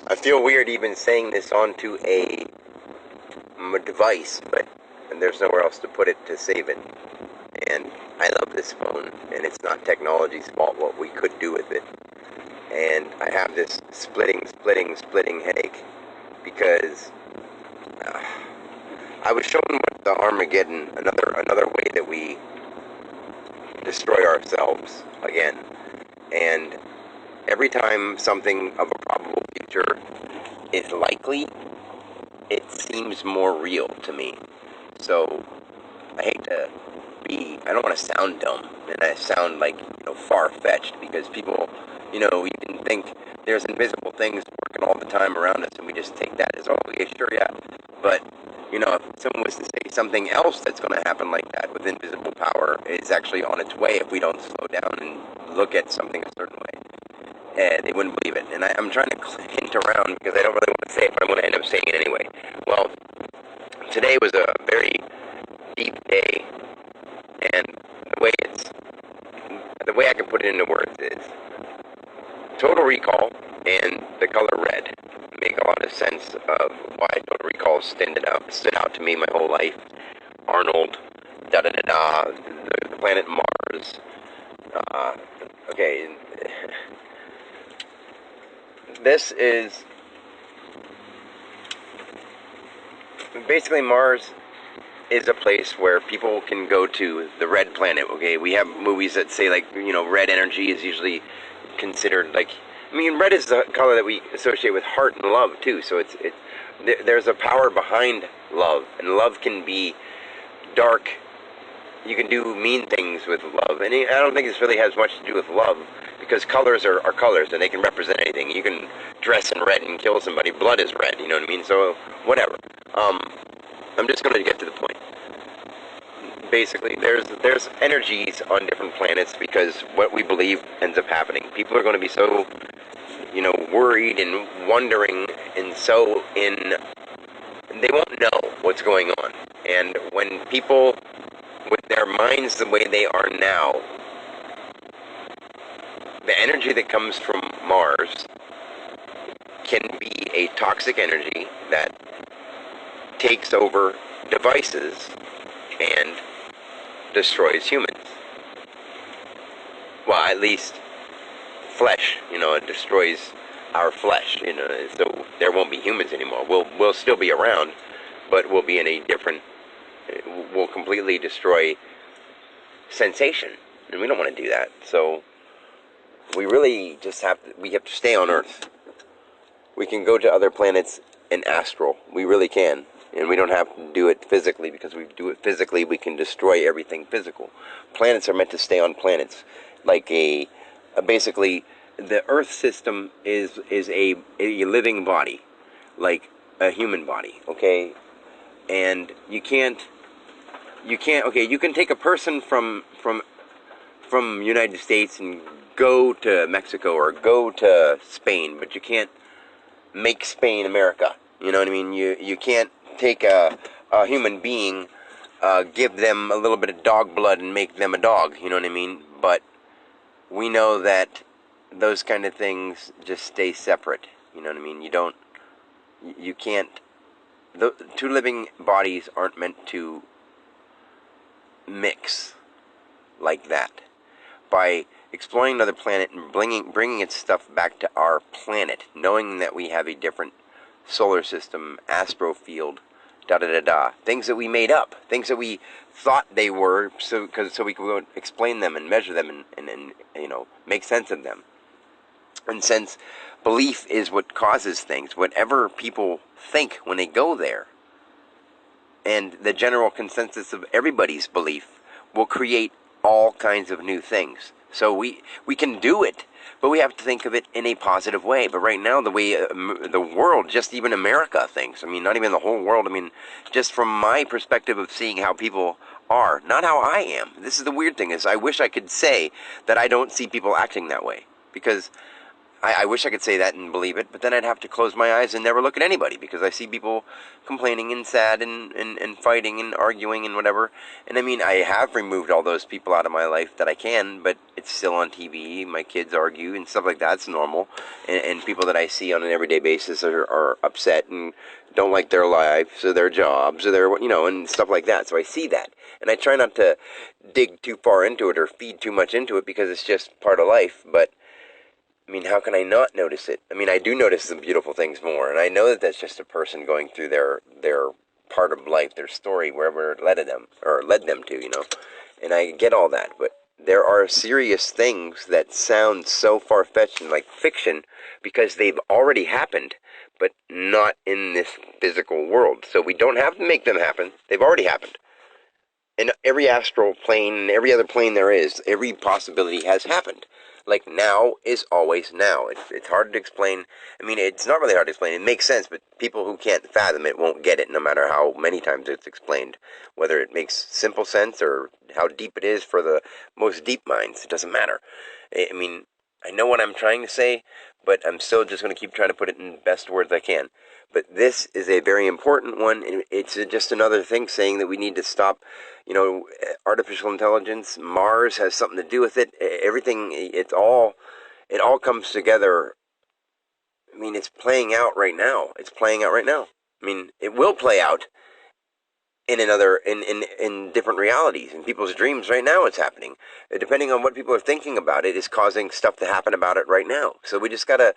I feel weird even saying this onto a device, but and there's nowhere else to put it to save it. And I love this phone, and it's not technology's fault what we could do with it. And I have this splitting headache because I was shown what the Armageddon, another way that we destroy ourselves again. And every time something of a probable future is likely, it seems more real to me. So I hate to I don't want to sound dumb, and I sound like, far-fetched, because people, we can think there's invisible things working all the time around us, and we just take that as, oh, yeah, sure, yeah. But, if someone was to say something else that's going to happen like that with invisible power is actually on its way if we don't slow down and look at something a certain way, they wouldn't believe it. And I'm trying to hint around because I don't really want to say it, but I'm going to end up saying it anyway. Well, today was a very deep day, and the way I can put it into words is Total Recall and the color red make a lot of sense of why Total Recall stood out to me my whole life. Arnold, the planet Mars. Okay, this is basically Mars is a place where people can go to, the red planet. Okay, we have movies that say, like, red energy is usually considered, like, red is the color that we associate with heart and love too. So there's a power behind love, and love can be dark. You can do mean things with love, and I don't think this really has much to do with love, because colors are colors, and they can represent anything. You can dress in red and kill somebody. Blood is red, you know what I mean? So whatever. I'm just going to get to the point. Basically, there's energies on different planets, because what we believe ends up happening. People are going to be so, worried and wondering, and they won't know what's going on. And when people, with their minds the way they are now, the energy that comes from Mars can be a toxic energy that takes over devices and destroys humans. Well, at least flesh, it destroys our flesh, so there won't be humans anymore. We'll still be around, but we'll be in a different, we'll completely destroy sensation, and we don't want to do that. So we really just have to stay on Earth. We can go to other planets in astral. We really can. And we don't have to do it physically, because if we do it physically, we can destroy everything physical. Planets are meant to stay on planets. Like basically, the Earth system is a living body, like a human body, okay? And you can take a person from United States and go to Mexico or go to Spain, but you can't make Spain America. You know what I mean? You can't take a human being, give them a little bit of dog blood and make them a dog, you know what I mean? But we know that those kind of things just stay separate, you know what I mean? You can't, the two living bodies aren't meant to mix like that. By exploring another planet and bringing its stuff back to our planet, knowing that we have a different solar system, astro field, things that we made up, things that we thought they were, so we could explain them and measure them and make sense of them. And since belief is what causes things, whatever people think when they go there, and the general consensus of everybody's belief will create all kinds of new things. So we can do it, but we have to think of it in a positive way. But right now, the way the world, just even America thinks, not even the whole world, just from my perspective of seeing how people are, not how I am. This is the weird thing, is I wish I could say that I don't see people acting that way. Because I wish I could say that and believe it, but then I'd have to close my eyes and never look at anybody because I see people complaining and sad and fighting and arguing and whatever. And I mean, I have removed all those people out of my life that I can, but it's still on TV. My kids argue and stuff like that. It's normal. And people that I see on an everyday basis are upset and don't like their lives or their jobs or their, and stuff like that. So I see that. And I try not to dig too far into it or feed too much into it because it's just part of life. But I mean, how can I not notice it? I mean, I do notice the beautiful things more, and I know that that's just a person going through their part of life, their story, wherever it led them to. And I get all that, but there are serious things that sound so far-fetched and like fiction because they've already happened, but not in this physical world. So we don't have to make them happen. They've already happened. And every astral plane, every other plane there is, every possibility has happened. Like now is always now. It's hard to explain. I mean, it's not really hard to explain. It makes sense, but people who can't fathom it won't get it no matter how many times it's explained. Whether it makes simple sense or how deep it is for the most deep minds, it doesn't matter. I mean, I know what I'm trying to say, but I'm still just going to keep trying to put it in the best words I can. But this is a very important one. It's just another thing saying that we need to stop, artificial intelligence. Mars has something to do with it. Everything, it all comes together. I mean, it's playing out right now. It's playing out right now. I mean, it will play out in different realities. In people's dreams right now it's happening. Depending on what people are thinking about it is causing stuff to happen about it right now. So we just gotta,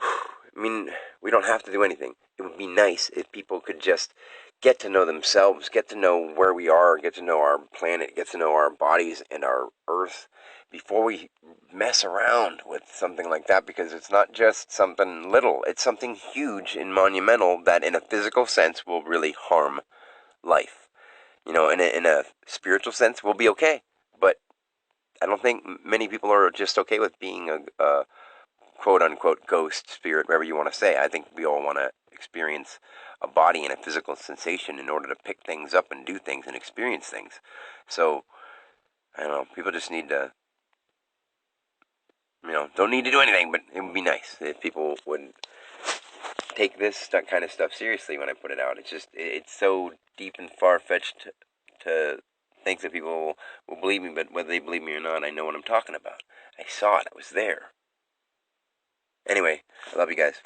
I mean, we don't have to do anything. It would be nice if people could just get to know themselves, get to know where we are, get to know our planet, get to know our bodies and our earth before we mess around with something like that, because it's not just something little, it's something huge and monumental that in a physical sense will really harm life. In a spiritual sense, we'll be okay. But I don't think many people are just okay with being a quote unquote ghost, spirit, whatever you want to say. I think we all want to experience a body and a physical sensation in order to pick things up and do things and experience things. So, I don't know, people just need to, don't need to do anything, but it would be nice if people would take this kind of stuff seriously when I put it out. It's so deep and far-fetched to think that people will believe me, but whether they believe me or not, I know what I'm talking about. I saw it. I was there. Anyway, I love you guys.